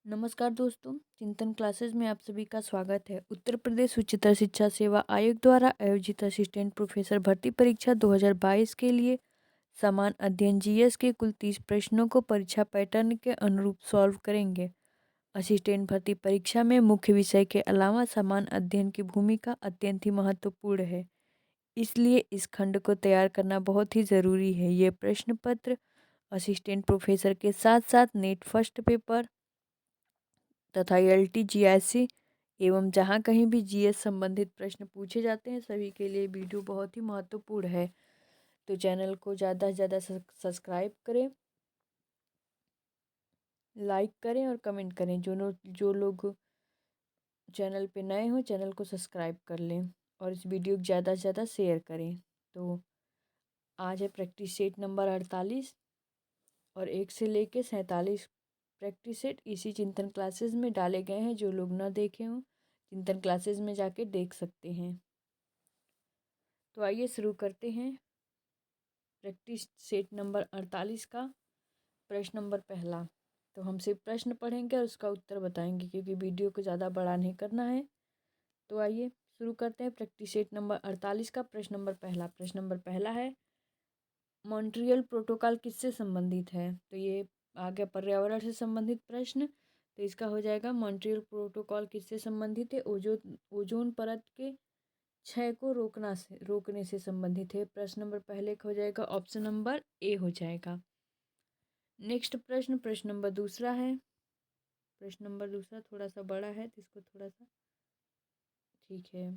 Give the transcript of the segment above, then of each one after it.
नमस्कार दोस्तों, चिंतन क्लासेस में आप सभी का स्वागत है। उत्तर प्रदेश उच्चतर शिक्षा सेवा आयोग द्वारा आयोजित असिस्टेंट प्रोफेसर भर्ती परीक्षा 2022 के लिए समान अध्ययन जीएस के कुल 30 प्रश्नों को परीक्षा पैटर्न के अनुरूप सॉल्व करेंगे। असिस्टेंट भर्ती परीक्षा में मुख्य विषय के अलावा समान अध्ययन की भूमिका अत्यंत ही महत्वपूर्ण है, इसलिए इस खंड को तैयार करना बहुत ही ज़रूरी है। ये प्रश्न पत्र असिस्टेंट प्रोफेसर के साथ साथ नेट फर्स्ट पेपर तथा LTGIC एवं जहाँ कहीं भी जीएस संबंधित प्रश्न पूछे जाते हैं सभी के लिए वीडियो बहुत ही महत्वपूर्ण है। तो चैनल को ज़्यादा से ज़्यादा सब्सक्राइब करें, लाइक करें और कमेंट करें। जो लोग चैनल पे नए हों चैनल को सब्सक्राइब कर लें और इस वीडियो को ज़्यादा से ज़्यादा शेयर करें। तो आज है प्रैक्टिस सेट नंबर 48 और 1 से लेके 47 प्रैक्टिस सेट इसी चिंतन क्लासेस में डाले गए हैं। जो लोग ना देखे हों चिंतन क्लासेस में जाके देख सकते हैं। तो आइए शुरू करते हैं प्रैक्टिस सेट नंबर 48 का प्रश्न नंबर पहला। तो हम सिर्फ प्रश्न पढ़ेंगे और उसका उत्तर बताएंगे क्योंकि वीडियो को ज़्यादा बड़ा नहीं करना है। तो आइए शुरू करते हैं प्रैक्टिस सेट नंबर 48 का प्रश्न नंबर पहला। प्रश्न नंबर पहला है, मॉन्ट्रियल प्रोटोकॉल किससे संबंधित है? तो ये आ गया पर्यावरण से संबंधित प्रश्न। तो इसका हो जाएगा मॉन्ट्रियल प्रोटोकॉल किससे संबंधित है? ओजोन परत के क्षय को रोकने से संबंधित है। प्रश्न नंबर पहले का हो जाएगा ऑप्शन नंबर ए हो जाएगा। नेक्स्ट प्रश्न नंबर दूसरा है। प्रश्न नंबर दूसरा थोड़ा सा बड़ा है तो इसको थोड़ा सा ठीक है।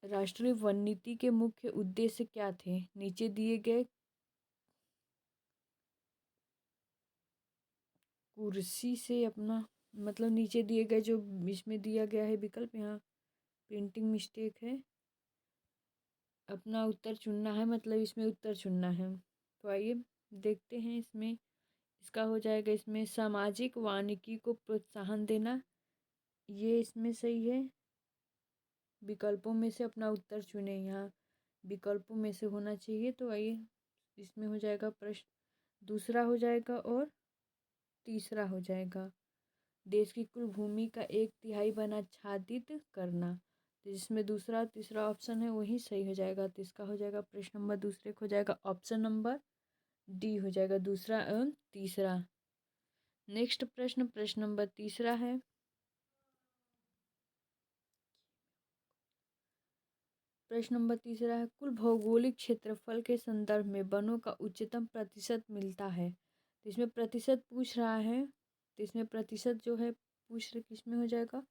राष्ट्रीय वन नीति के मुख्य उद्देश्य क्या थे? नीचे दिए गए कुर्सी से अपना मतलब नीचे दिए गए जो इसमें दिया गया है विकल्प, यहाँ प्रिंटिंग मिस्टेक है, अपना उत्तर चुनना है, मतलब इसमें उत्तर चुनना है। तो आइए देखते हैं इसमें। इसका हो जाएगा इसमें सामाजिक वानिकी को प्रोत्साहन देना, ये इसमें सही है। विकल्पों में से अपना उत्तर चुने, यहाँ विकल्पों में से होना चाहिए। तो आइए इसमें हो जाएगा प्रश्न दूसरा हो जाएगा और तीसरा हो जाएगा देश की कुल भूमि का 1/3 वन आच्छादित करना। तो जिसमें दूसरा और तीसरा ऑप्शन है वही सही हो जाएगा। तो इसका हो जाएगा प्रश्न नंबर दूसरे को हो जाएगा ऑप्शन नंबर डी हो जाएगा, दूसरा एवं तीसरा। नेक्स्ट प्रश्न नंबर तीसरा है, प्रश्न नंबर तीसरा है, कुल भौगोलिक क्षेत्रफल के संदर्भ में वनों का उच्चतम प्रतिशत मिलता है। तो इसमें प्रतिशत पूछ रहा है, तो इसमें प्रतिशत जो है पूछ रहे किस में हो जाएगा?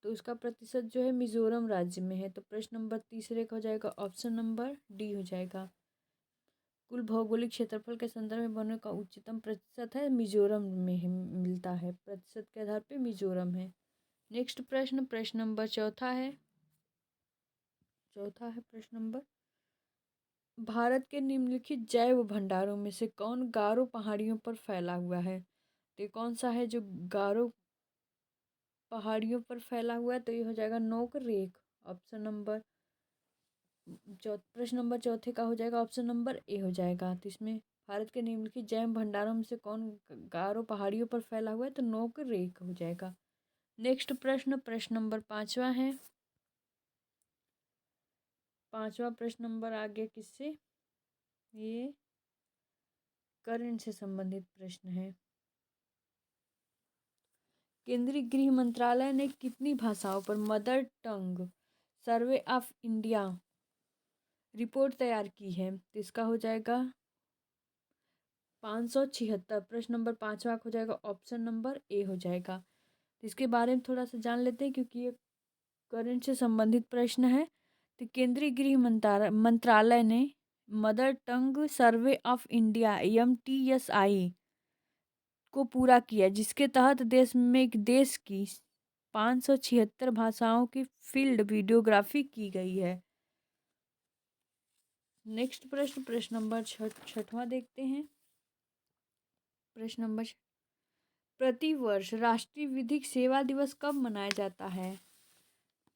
तो उसका प्रतिशत जो है मिजोरम राज्य में है। तो प्रश्न नंबर तीसरे का हो जाएगा ऑप्शन नंबर डी हो जाएगा। कुल भौगोलिक क्षेत्रफल के संदर्भ में वनों का उच्चतम प्रतिशत है मिजोरम में मिलता है, प्रतिशत के आधार पे मिजोरम है। नेक्स्ट प्रश्न नंबर चौथा है प्रश्न नंबर, भारत के निम्नलिखित जैव भंडारों में से कौन गारो पहाड़ियों पर फैला हुआ है? तो ये कौन सा है जो गारो पहाड़ियों पर फैला हुआ है? तो ये हो जाएगा नोक रेक। ऑप्शन नंबर प्रश्न नंबर चौथे का हो जाएगा ऑप्शन नंबर ए हो जाएगा। तो इसमें भारत के निम्नलिखित जैव भंडारों में से कौन गारो पहाड़ियों पर फैला हुआ है? तो नोक रेक हो जाएगा। नेक्स्ट प्रश्न नंबर पाँचवा है। पाँचवा प्रश्न नंबर आ गया किससे? ये करंट से संबंधित प्रश्न है। केंद्रीय गृह मंत्रालय ने कितनी भाषाओं पर mother tongue survey of India report तैयार की है? तो इसका हो जाएगा 576। प्रश्न नंबर पाँचवा हो जाएगा ऑप्शन नंबर ए हो जाएगा। तो इसके बारे में थोड़ा सा जान लेते हैं क्योंकि ये करंट से संबंधित प्रश्न है। तो केंद्रीय गृह मंत्रालय ने mother tongue survey of India MTSI को पूरा किया, जिसके तहत देश की 576 भाषाओं की फील्ड वीडियोग्राफी की गई है। नेक्स्ट प्रश्न नंबर छठवां देखते हैं। प्रश्न नंबर प्रतिवर्ष राष्ट्रीय विधिक सेवा दिवस कब मनाया जाता है?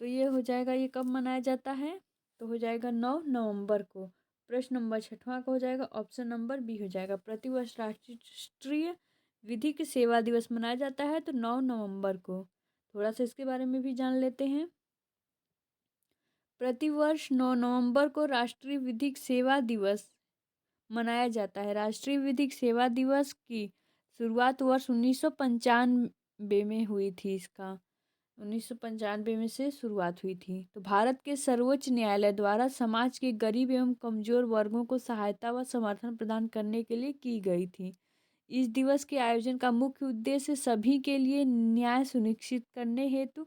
तो ये हो जाएगा, ये कब मनाया जाता है? तो हो जाएगा 9 नवंबर को। प्रश्न नंबर 6वां का हो जाएगा ऑप्शन नंबर बी हो जाएगा। प्रतिवर्ष राष्ट्रीय विधिक सेवा दिवस मनाया जाता है तो 9 नवंबर को। थोड़ा सा इसके बारे में भी जान लेते हैं। प्रतिवर्ष 9 नवंबर को राष्ट्रीय विधिक सेवा दिवस मनाया जाता है। राष्ट्रीय विधिक सेवा दिवस की शुरुआत वर्ष 1995 में हुई थी। इसका 1995 में से शुरुआत हुई थी। तो भारत के सर्वोच्च न्यायालय द्वारा समाज के गरीब एवं कमजोर वर्गों को सहायता व समर्थन प्रदान करने के लिए की गई थी। इस दिवस के आयोजन का मुख्य उद्देश्य सभी के लिए न्याय सुनिश्चित करने हेतु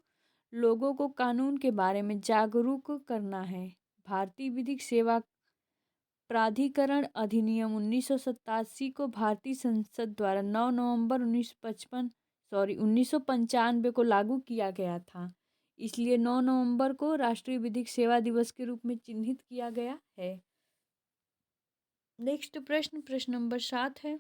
लोगों को कानून के बारे में जागरूक करना है। भारतीय विधिक सेवा प्राधिकरण अधिनियम 1987 को भारतीय संसद द्वारा 9 नवंबर 1995 को लागू किया गया था। इसलिए 9 नवंबर को राष्ट्रीय विधिक सेवा दिवस के रूप में चिन्हित किया गया है। नेक्स्ट प्रश्न नंबर 7 है।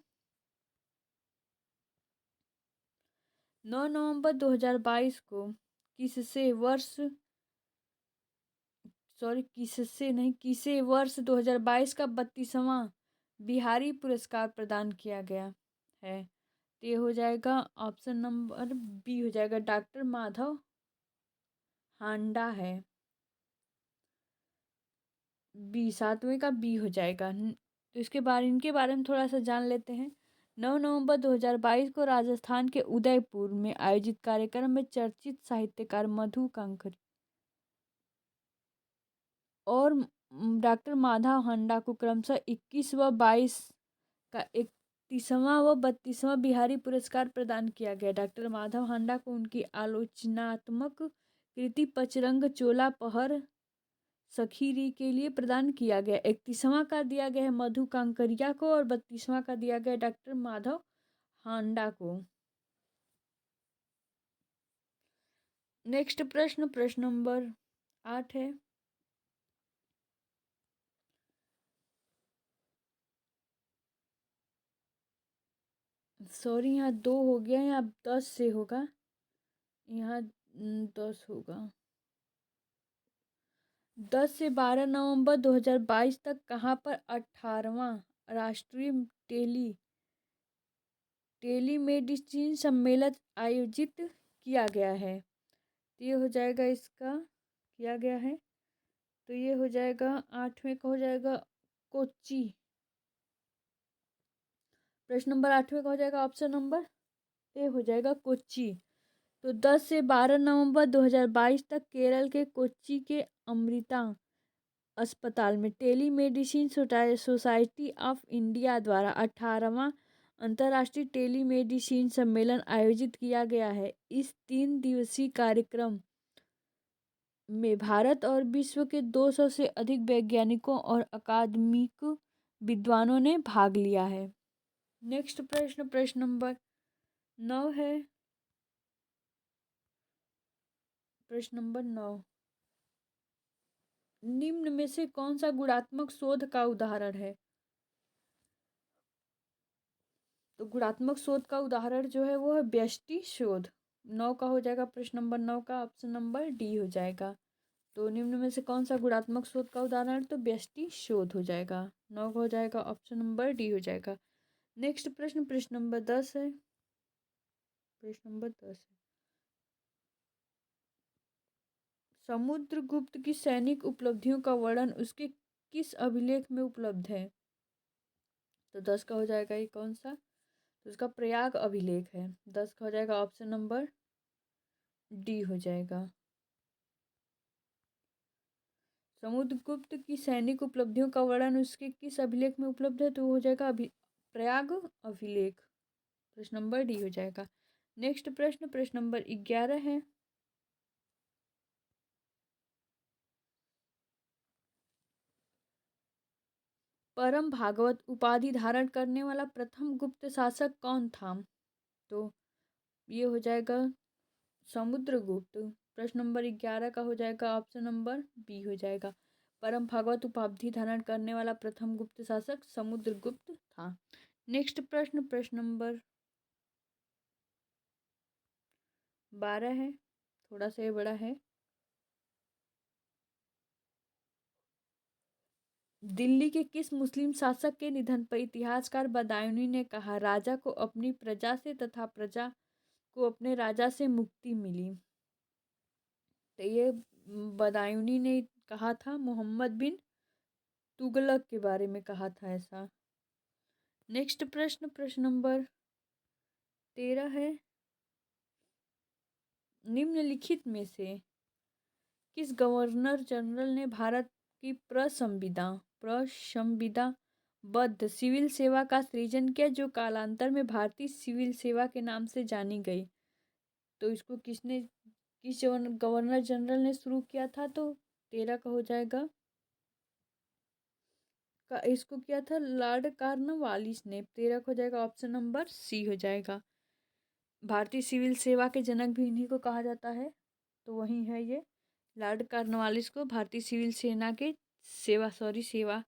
9 नवंबर 2022 को किसे वर्ष 2022 का 32वां बिहारी पुरस्कार प्रदान किया गया है। तो ये हो जाएगा ऑप्शन नंबर बी हो जाएगा, डॉक्टर माधव हांडा है। बी 7वें का बी हो जाएगा। तो इनके बारे में थोड़ा सा जान लेते हैं। 9 नवंबर 2022 को राजस्थान के उदयपुर में आयोजित कार्यक्रम में चर्चित साहित्यकार मधु कांकरी और डॉक्टर माधव हांडा को क्रमशः 21 व 22 का 31वां व 32वां बिहारी पुरस्कार प्रदान किया गया। डॉक्टर माधव हांडा को उनकी आलोचनात्मक कृति पचरंग चोला पहर सखीरी के लिए प्रदान किया गया। 31वां का दिया गया है मधु कांकरिया को और 32वां का दिया गया डॉक्टर माधव हांडा को। नेक्स्ट प्रश्न नंबर 8 है। सॉरी, यहाँ 2 हो गया, यहाँ 10 से होगा, यहाँ 10 होगा। 10 से 12 नवंबर 2022 तक कहाँ पर 18वां राष्ट्रीय टेलीमेडिसिन सम्मेलन आयोजित किया गया है। तो ये हो जाएगा, इसका किया गया है। तो ये हो जाएगा 8वें का हो जाएगा कोच्चि। प्रश्न नंबर 8वें का हो जाएगा ऑप्शन नंबर ए हो जाएगा कोच्चि। तो 10 से 12 नवंबर 2022 तक केरल के कोच्चि के अमृता अस्पताल में टेलीमेडिसिन सोसाइटी ऑफ इंडिया द्वारा 18वां अंतर्राष्ट्रीय टेलीमेडिसिन सम्मेलन आयोजित किया गया है। इस 3 दिवसीय कार्यक्रम में भारत और विश्व के 200 से अधिक वैज्ञानिकों और अकादमिक विद्वानों ने भाग लिया है। नेक्स्ट प्रश्न नंबर 9 है। प्रश्न नंबर 9, निम्न में से कौन सा गुणात्मक शोध का उदाहरण है? तो गुणात्मक शोध का उदाहरण जो है वो है व्यष्टि शोध। 9 का हो जाएगा, प्रश्न नंबर 9 का ऑप्शन नंबर डी हो जाएगा। तो निम्न में से कौन सा गुणात्मक शोध का उदाहरण, तो व्यष्टि शोध हो जाएगा। 9 का हो जाएगा ऑप्शन नंबर डी हो जाएगा। नेक्स्ट प्रश्न नंबर 10 है। प्रश्न नंबर 10 है, समुद्रगुप्त की सैनिक उपलब्धियों का वर्णन उसके किस अभिलेख में उपलब्ध है? तो 10 का हो जाएगा ये कौन सा, तो उसका प्रयाग अभिलेख है। 10 का हो जाएगा ऑप्शन नंबर डी हो जाएगा। समुद्रगुप्त की सैनिक उपलब्धियों का वर्णन उसके किस अभिलेख में उपलब्ध है? तो हो जाएगा प्रयाग अभिलेख। प्रश्न नंबर डी हो जाएगा। नेक्स्ट प्रश्न नंबर 11 है। परम भागवत उपाधि धारण करने वाला प्रथम गुप्त शासक कौन था? तो ये हो जाएगा समुद्रगुप्त। प्रश्न नंबर 11 का हो जाएगा ऑप्शन नंबर बी हो जाएगा। परम भागवत उपाधि धारण करने वाला प्रथम गुप्त शासक समुद्रगुप्त था। नेक्स्ट प्रश्न नंबर 12 है, थोड़ा सा ये बड़ा है। दिल्ली के किस मुस्लिम शासक के निधन पर इतिहासकार बदायूंनी ने कहा, राजा को अपनी प्रजा से तथा प्रजा को अपने राजा से मुक्ति मिली? तो ये बदायूंनी ने कहा था, मोहम्मद बिन तुगलक के बारे में कहा था ऐसा। नेक्स्ट प्रश्न, प्रश्न नंबर 13 है, निम्नलिखित में से किस गवर्नर जनरल ने भारत की प्रसंविदा बद्ध सिविल सेवा का सृजन किया, जो कालांतर में भारतीय सिविल सेवा के नाम से जानी गई? तो इसको किस गवर्नर जनरल ने शुरू किया था? तो 13 का हो जाएगा, इसको किया था लॉर्ड कॉर्नवालिस ने। 13 का हो जाएगा ऑप्शन नंबर सी हो जाएगा। भारतीय सिविल सेवा के जनक भी इन्हीं को कहा जाता है, तो वही है ये लॉर्ड कॉर्नवालिस को भारतीय सिविल सेना के सेवा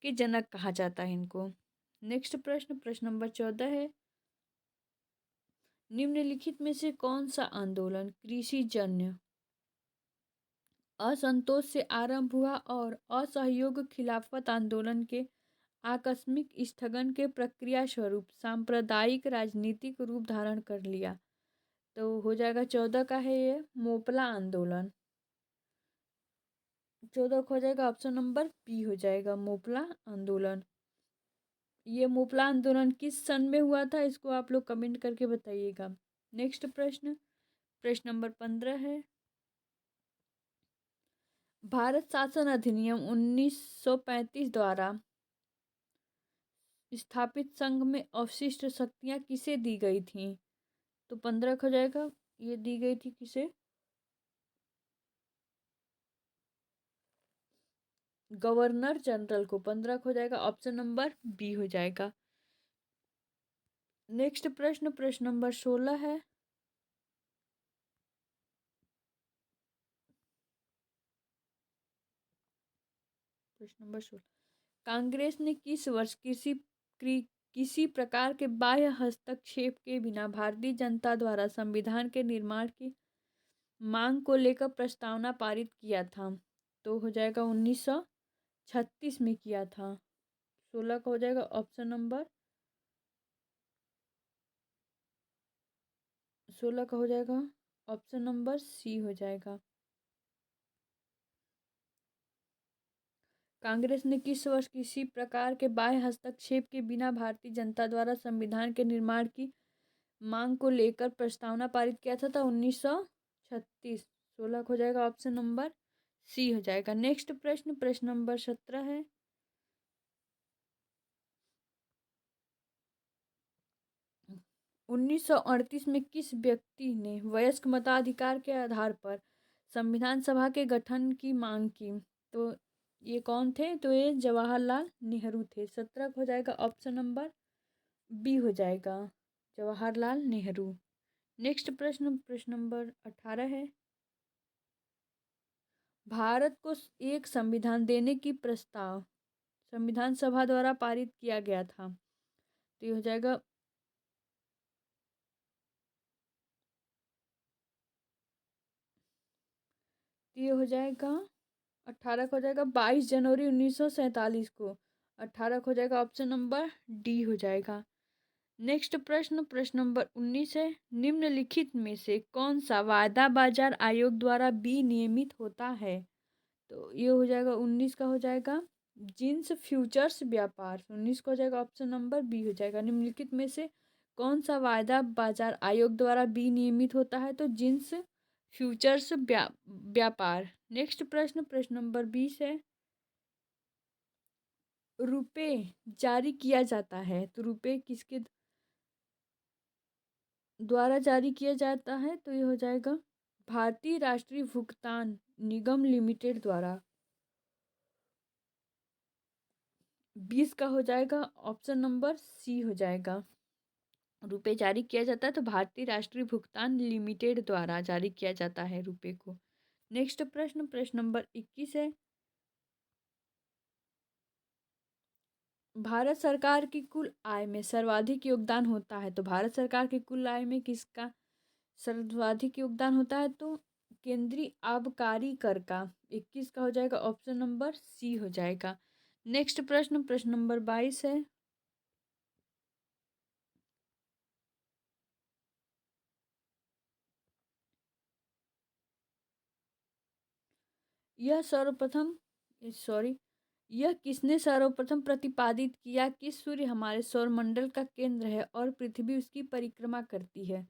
के जनक कहा जाता है इनको। नेक्स्ट प्रश्न, प्रश्न नंबर 14 है, निम्नलिखित में से कौन सा आंदोलन कृषि जन्य असंतोष से आरंभ हुआ और असहयोग खिलाफत आंदोलन के आकस्मिक स्थगन के प्रक्रिया स्वरूप सांप्रदायिक राजनीतिक रूप धारण कर लिया? तो हो जाएगा 14 का है ये मोपला आंदोलन। 14 का हो जाएगा ऑप्शन नंबर बी हो जाएगा, मोपला आंदोलन। ये मोपला आंदोलन किस सन में हुआ था, इसको आप लोग कमेंट करके बताइएगा। नेक्स्ट प्रश्न, प्रश्न नंबर 15 है, भारत शासन अधिनियम 1935 द्वारा स्थापित संघ में अवशिष्ट शक्तियां किसे दी गई थी? तो 15 का हो जाएगा, ये दी गई थी किसे? गवर्नर जनरल को। 15 का हो जाएगा ऑप्शन नंबर बी हो जाएगा। नेक्स्ट प्रश्न, प्रश्न नंबर 16 है, प्रश्न नंबर 16, कांग्रेस ने किस वर्ष किसी प्रकार के बाह्य हस्तक्षेप के बिना भारतीय जनता द्वारा संविधान के निर्माण की मांग को लेकर प्रस्तावना पारित किया था? तो हो जाएगा 1936 में किया था। 16 का हो जाएगा ऑप्शन नंबर 16 का हो जाएगा ऑप्शन नंबर सी हो जाएगा। कांग्रेस ने किस वर्ष किसी प्रकार के बाह्य हस्तक्षेप के बिना भारतीय जनता द्वारा संविधान के निर्माण की मांग को लेकर प्रस्तावना पारित किया था? 1936। 16 हो जाएगा ऑप्शन नंबर सी हो जाएगा। नेक्स्ट प्रश्न, प्रश्न नंबर 17 है, 1938 में किस व्यक्ति ने वयस्क मताधिकार के आधार पर संविधान सभा के गठन की मांग की? तो ये कौन थे? तो ये जवाहरलाल नेहरू थे। 17 हो जाएगा ऑप्शन नंबर बी हो जाएगा, जवाहरलाल नेहरू। नेक्स्ट प्रश्न, प्रश्न नंबर 18 है, भारत को एक संविधान देने की प्रस्ताव संविधान सभा द्वारा पारित किया गया था? तो ये हो जाएगा, तो ये हो जाएगा 18 को हो जाएगा 22 जनवरी 1947 को। 18 को हो जाएगा ऑप्शन नंबर डी हो जाएगा। नेक्स्ट प्रश्न, प्रश्न नंबर 19 है, निम्नलिखित में से कौन सा वायदा बाजार आयोग द्वारा विनियमित होता है? तो ये हो जाएगा 19 का हो जाएगा जिंस फ्यूचर्स व्यापार। 19 का हो जाएगा ऑप्शन नंबर बी हो जाएगा। निम्नलिखित में से कौन सा वायदा बाजार आयोग द्वारा विनियमित होता है? तो जिंस फ्यूचर्स व्यापार। नेक्स्ट प्रश्न, प्रश्न नंबर 20 है, रुपए जारी किया जाता है तो रुपए किसके द्वारा जारी किया जाता है? तो ये हो जाएगा भारतीय राष्ट्रीय भुगतान निगम लिमिटेड द्वारा। 20 का हो जाएगा ऑप्शन नंबर सी हो जाएगा। रुपए जारी किया जाता है तो भारतीय राष्ट्रीय भुगतान लिमिटेड द्वारा जारी किया जाता है रुपए को। नेक्स्ट प्रश्न, प्रश्न नंबर 21 है, भारत सरकार की कुल आय में सर्वाधिक योगदान होता है तो भारत सरकार की कुल आय में किसका सर्वाधिक योगदान होता है? तो केंद्रीय आबकारी कर का। 21 का हो जाएगा ऑप्शन नंबर सी हो जाएगा। नेक्स्ट प्रश्न, प्रश्न नंबर 22 है। यह सर्वप्रथम सॉरी यह किसने सर्वप्रथम प्रतिपादित किया कि सूर्य हमारे सौरमंडल का केंद्र है और पृथ्वी उसकी परिक्रमा करती है?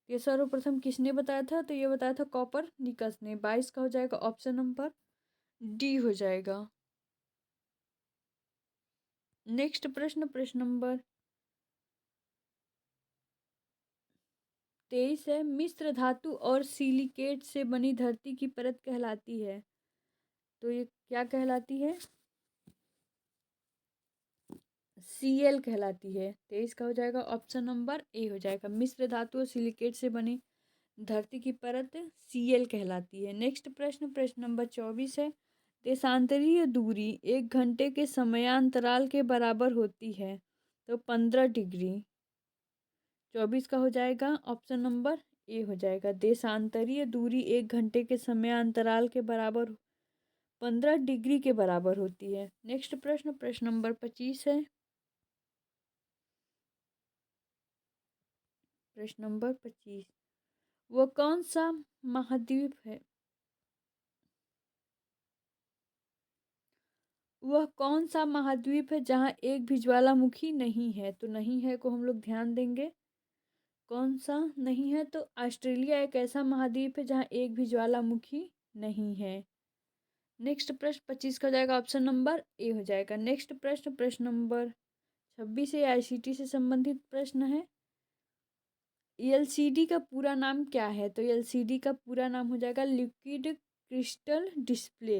ये सर्वप्रथम किसने बताया था? तो ये बताया था कॉपरनिकस ने। 22 का हो जाएगा ऑप्शन नंबर डी हो जाएगा। नेक्स्ट प्रश्न, प्रश्न नंबर 23 है। मिश्र धातु और सिलिकेट से बनी धरती की परत कहलाती है, तो ये क्या कहलाती है? Cl कहलाती है। 23 का हो जाएगा ऑप्शन नंबर ए हो जाएगा। मिश्र धातु और सिलिकेट से बनी धरती की परत Cl कहलाती है। नेक्स्ट प्रश्न, प्रश्न नंबर 24 है। देशांतरीय दूरी 1 घंटे के समयांतराल के बराबर होती है, तो 15 डिग्री। 24 का हो जाएगा ऑप्शन नंबर ए हो जाएगा। देशांतरीय दूरी 1 घंटे के समयांतराल के बराबर 15 डिग्री के बराबर होती है। नेक्स्ट प्रश्न, प्रश्न नंबर 25 है। प्रश्न नंबर 25, वह कौन सा महाद्वीप है? वह कौन सा महाद्वीप है जहाँ एक भी ज्वालामुखी नहीं है? तो नहीं है को हम लोग ध्यान देंगे। कौन सा नहीं है? तो ऑस्ट्रेलिया एक ऐसा महाद्वीप है जहाँ एक भी ज्वालामुखी नहीं है। नेक्स्ट प्रश्न 25 का हो जाएगा ऑप्शन नंबर ए हो जाएगा। नेक्स्ट प्रश्न, प्रश्न नंबर 26 है। आईसीटी से संबंधित प्रश्न है। एलसीडी का पूरा नाम क्या है? तो एलसीडी का पूरा नाम हो जाएगा लिक्विड क्रिस्टल डिस्प्ले।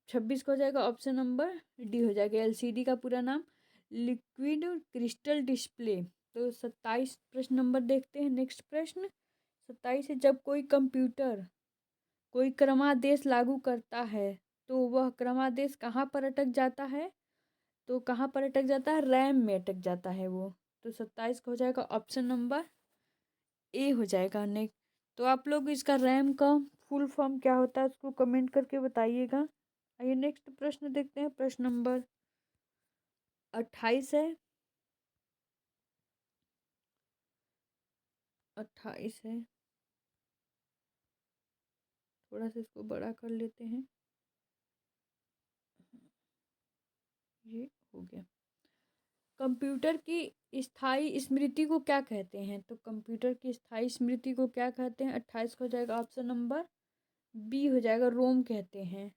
26 का हो जाएगा ऑप्शन नंबर डी हो जाएगा। एलसीडी का पूरा नाम लिक्विड क्रिस्टल डिस्प्ले। तो 27 प्रश्न नंबर देखते हैं। नेक्स्ट प्रश्न 27 है। जब कोई कंप्यूटर कोई क्रमादेश लागू करता है तो वह क्रमादेश कहाँ पर अटक जाता है? तो कहाँ पर अटक जाता है? रैम में अटक जाता है वो। तो 27 का हो जाएगा ऑप्शन नंबर ए हो जाएगा। नेक्स्ट, तो आप लोग इसका रैम का फुल फॉर्म क्या होता है उसको कमेंट करके बताइएगा। आइए नेक्स्ट प्रश्न देखते हैं। प्रश्न नंबर 28 है। 28 है, थोड़ा सा इसको बड़ा कर लेते हैं। ये हो गया। कंप्यूटर की स्थायी स्मृति को क्या कहते हैं? तो कंप्यूटर की स्थायी स्मृति को क्या कहते हैं? 28 का हो जाएगा ऑप्शन नंबर बी हो जाएगा। रोम कहते हैं।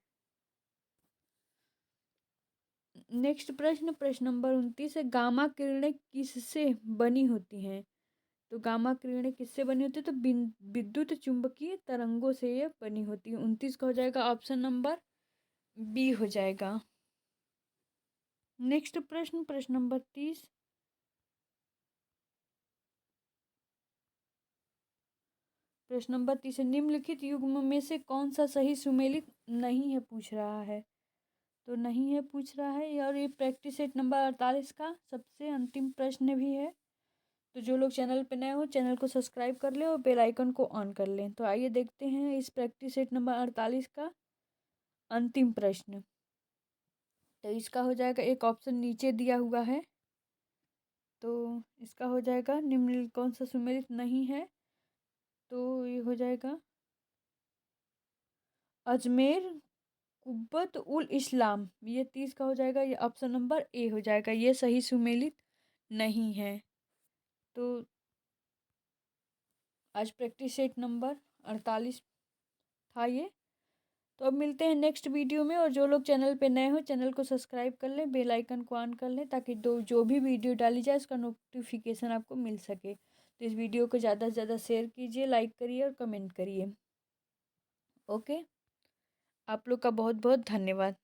नेक्स्ट प्रश्न, प्रश्न नंबर 29 है। गामा किरणें किससे बनी होती हैं? तो गामा किरणें किससे बनी होती है? तो विद्युत चुंबकीय तरंगों से ये बनी होती है। 29 का हो जाएगा ऑप्शन नंबर बी हो जाएगा। नेक्स्ट प्रश्न, प्रश्न नंबर 30। प्रश्न नंबर 30 है। निम्नलिखित युग्म में से कौन सा सही सुमेलित नहीं है पूछ रहा है? तो नहीं है पूछ रहा है। और ये प्रैक्टिस सेट नंबर 48 का सबसे अंतिम प्रश्न भी है। तो जो लोग चैनल पे नए हो चैनल को सब्सक्राइब कर ले और बेल आइकन को ऑन कर लें। तो आइए देखते हैं इस प्रैक्टिस सेट नंबर 48 का अंतिम प्रश्न। तो इसका हो जाएगा, एक ऑप्शन नीचे दिया हुआ है, तो इसका हो जाएगा निम्नलिखित कौन सा सुमेलित नहीं है? तो ये हो जाएगा अजमेर कुब्बत उल इस्लाम। ये 30 का हो जाएगा। ये ऑप्शन नंबर ए हो जाएगा। ये सही सुमेलित नहीं है। तो आज प्रैक्टिस सेट नंबर 48 था ये। तो अब मिलते हैं नेक्स्ट वीडियो में। और जो लोग चैनल पे नए हो चैनल को सब्सक्राइब कर लें, बेल आइकन को ऑन कर लें, ताकि जो भी वीडियो डाली जाए उसका नोटिफिकेशन आपको मिल सके। तो इस वीडियो को ज़्यादा से ज़्यादा शेयर कीजिए, लाइक करिए और कमेंट करिए। ओके, आप लोग का बहुत बहुत धन्यवाद।